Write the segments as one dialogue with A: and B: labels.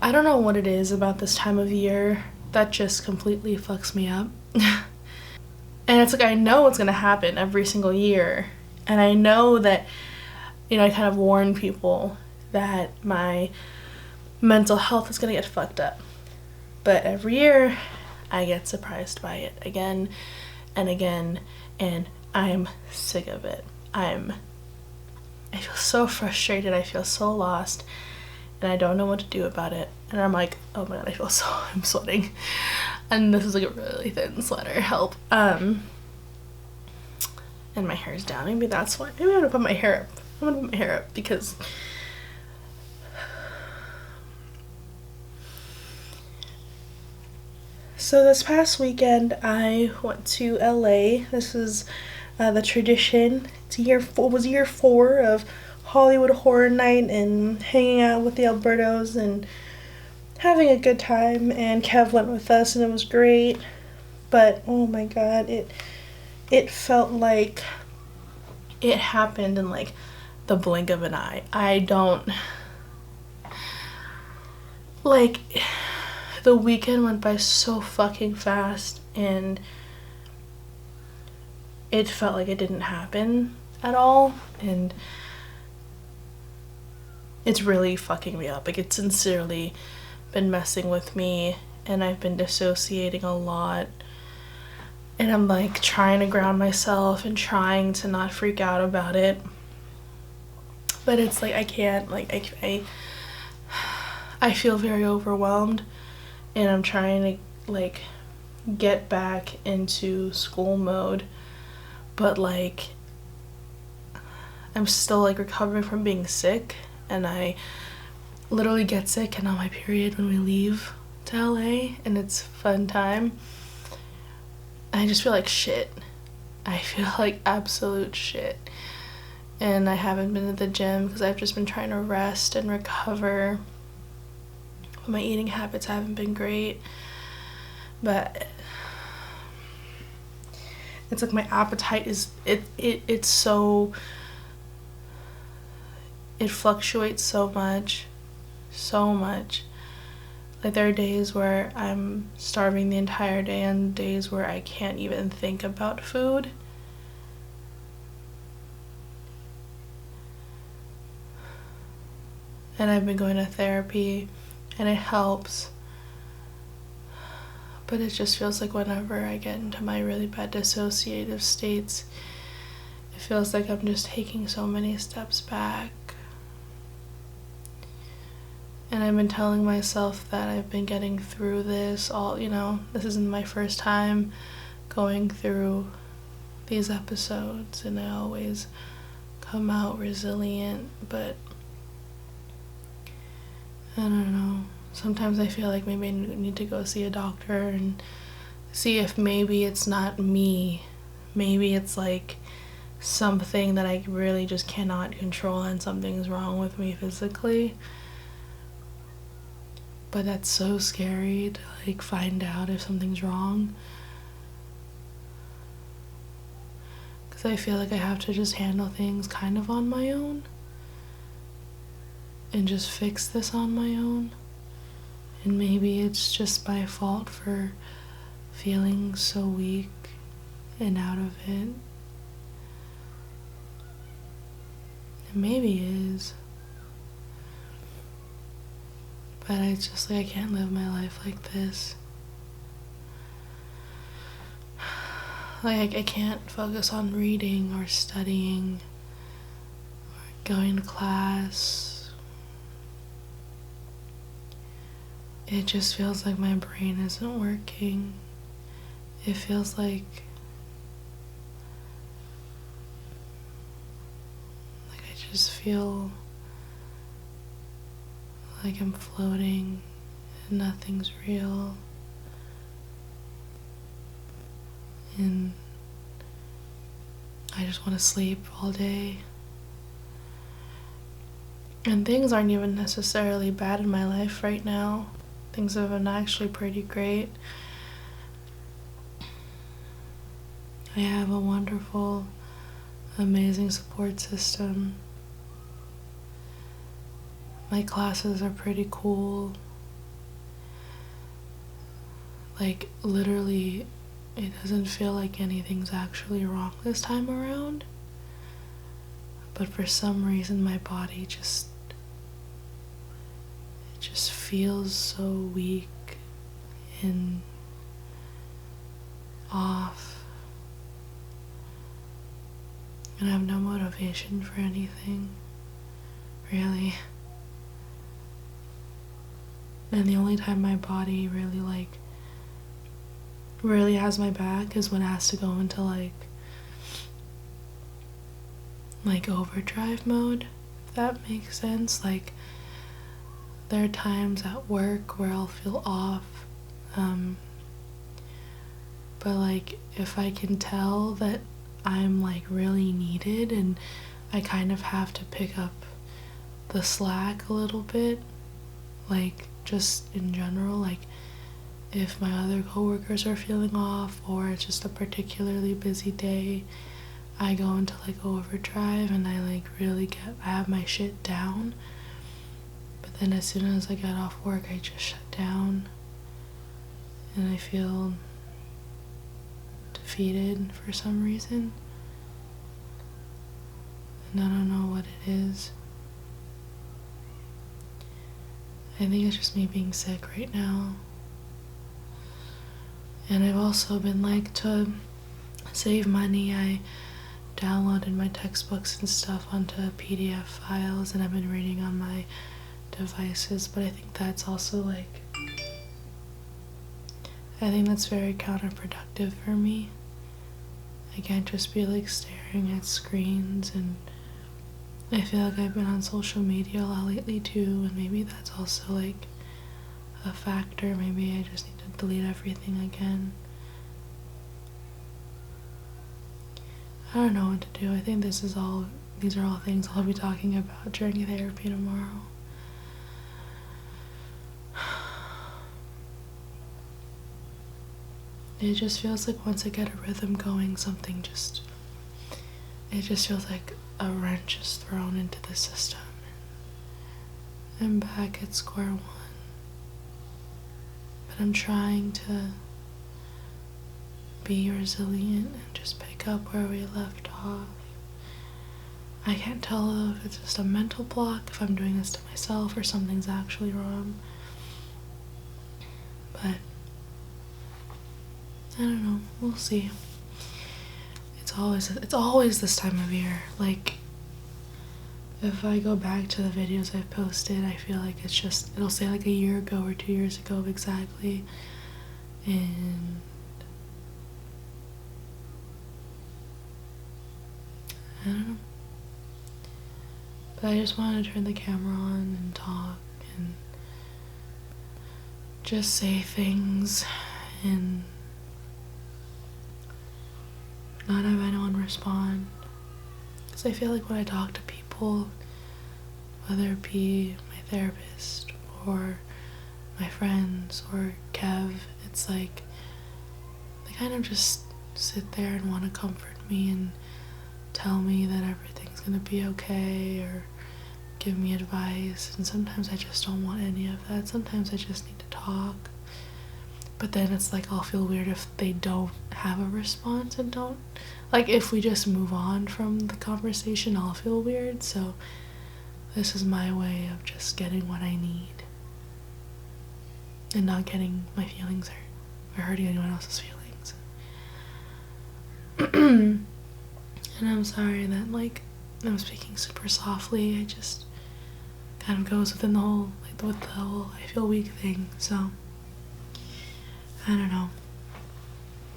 A: I don't know what it is about this time of year that just completely fucks me up. And it's like, I know it's gonna happen every single year. And I know that, I kind of warn people that my mental health is gonna get fucked up. But every year, I get surprised by it again and again, and I'm sick of it. I feel so frustrated, I feel so lost, and I don't know what to do about it. And I'm like, oh my god, I'm sweating. And this is like a really thin sweater, help. And my hair's down, maybe that's why. Maybe I'm gonna put my hair up. I'm gonna put my hair up because so this past weekend I went to LA. This is the tradition. It was year 4 of Hollywood Horror Night and hanging out with the Albertos and having a good time. And Kev went with us and it was great. But oh my god, it felt like it happened in like the blink of an eye. I don't like, the weekend went by so fucking fast and it felt like it didn't happen at all, and it's really fucking me up. Like, it's sincerely been messing with me, and I've been dissociating a lot, and I'm like trying to ground myself and trying to not freak out about it, but it's like I can't. Like, I feel very overwhelmed, and I'm trying to like get back into school mode, but like I'm still like recovering from being sick, and I literally get sick and on my period when we leave to LA, and it's fun time. I just feel like shit. I feel like absolute shit, and I haven't been to the gym because I've just been trying to rest and recover. My eating habits haven't been great, but it's like my appetite is it's so, it fluctuates so much. Like, there are days where I'm starving the entire day and days where I can't even think about food. And I've been going to therapy and it helps, but it just feels like whenever I get into my really bad dissociative states, it feels like I'm just taking so many steps back. And I've been telling myself that I've been getting through this all, this isn't my first time going through these episodes, and I always come out resilient, but I don't know. Sometimes I feel like maybe I need to go see a doctor and see if maybe it's not me. Maybe it's like something that I really just cannot control and something's wrong with me physically. But that's so scary to like find out if something's wrong, because I feel like I have to just handle things kind of on my own and just fix this on my own. And maybe it's just my fault for feeling so weak and out of it. And maybe it is. But I just, like, I can't live my life like this. Like, I can't focus on reading or studying or going to class. It just feels like my brain isn't working. It feels like I just feel like I'm floating and nothing's real. And I just want to sleep all day. And things aren't even necessarily bad in my life right now. Things have been actually pretty great. I have a wonderful, amazing support system. My classes are pretty cool. Like, literally, it doesn't feel like anything's actually wrong this time around. But for some reason, my body just feels so weak and off. And I have no motivation for anything, really. And the only time my body really has my back is when it has to go into like overdrive mode, if that makes sense. Like, there are times at work where I'll feel off, but like if I can tell that I'm like really needed and I kind of have to pick up the slack a little bit, like just in general, like if my other coworkers are feeling off or it's just a particularly busy day, I go into like overdrive and I have my shit down. But then as soon as I get off work, I just shut down and I feel defeated for some reason. And I don't know what it is. I think it's just me being sick right now. And I've also been to save money, I downloaded my textbooks and stuff onto PDF files and I've been reading on my devices, but I think that's also I think that's very counterproductive for me. I can't just be staring at screens, and I feel like I've been on social media a lot lately too, and maybe that's also a factor. Maybe I just need to delete everything again. I don't know what to do. I think these are all things I'll be talking about during therapy tomorrow. It just feels like once I get a rhythm going, it just feels like a wrench is thrown into the system. I'm back at square one. But I'm trying to be resilient and just pick up where we left off. I can't tell if it's just a mental block, if I'm doing this to myself, or something's actually wrong. But I don't know. We'll see. It's always this time of year. If I go back to the videos I've posted, I feel like it'll say a year ago or 2 years ago exactly. And I don't know. But I just want to turn the camera on and talk and just say things and not have anyone respond. Because I feel like when I talk to people, whether it be my therapist or my friends or Kev, it's they kind of just sit there and want to comfort me and tell me that everything's gonna be okay or give me advice, and sometimes I just don't want any of that. Sometimes I just need to talk. But then it's I'll feel weird if they don't have a response and don't. If we just move on from the conversation, I'll feel weird. So this is my way of just getting what I need and not getting my feelings hurt or hurting anyone else's feelings. And I'm sorry that I'm speaking super softly. I just kind of goes within the whole with the whole I feel weak thing. So I don't know.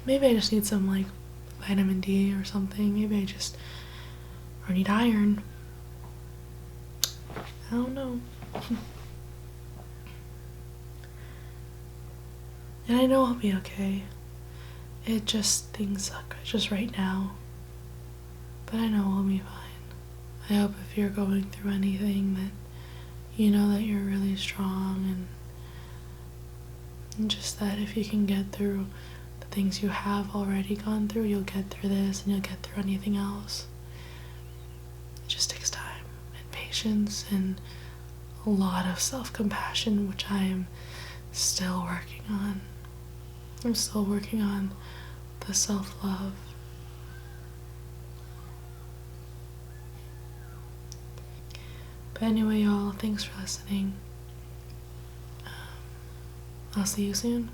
A: Maybe I just need some vitamin D or something. Maybe or need iron. I don't know. And I know I'll be okay. Things suck just right now. But I know I'll be fine. I hope if you're going through anything that you know that you're really strong, and just that if you can get through the things you have already gone through, you'll get through this and you'll get through anything else. It just takes time and patience and a lot of self-compassion, which I am still working on. I'm still working on the self-love. But anyway, y'all, thanks for listening. I'll see you soon.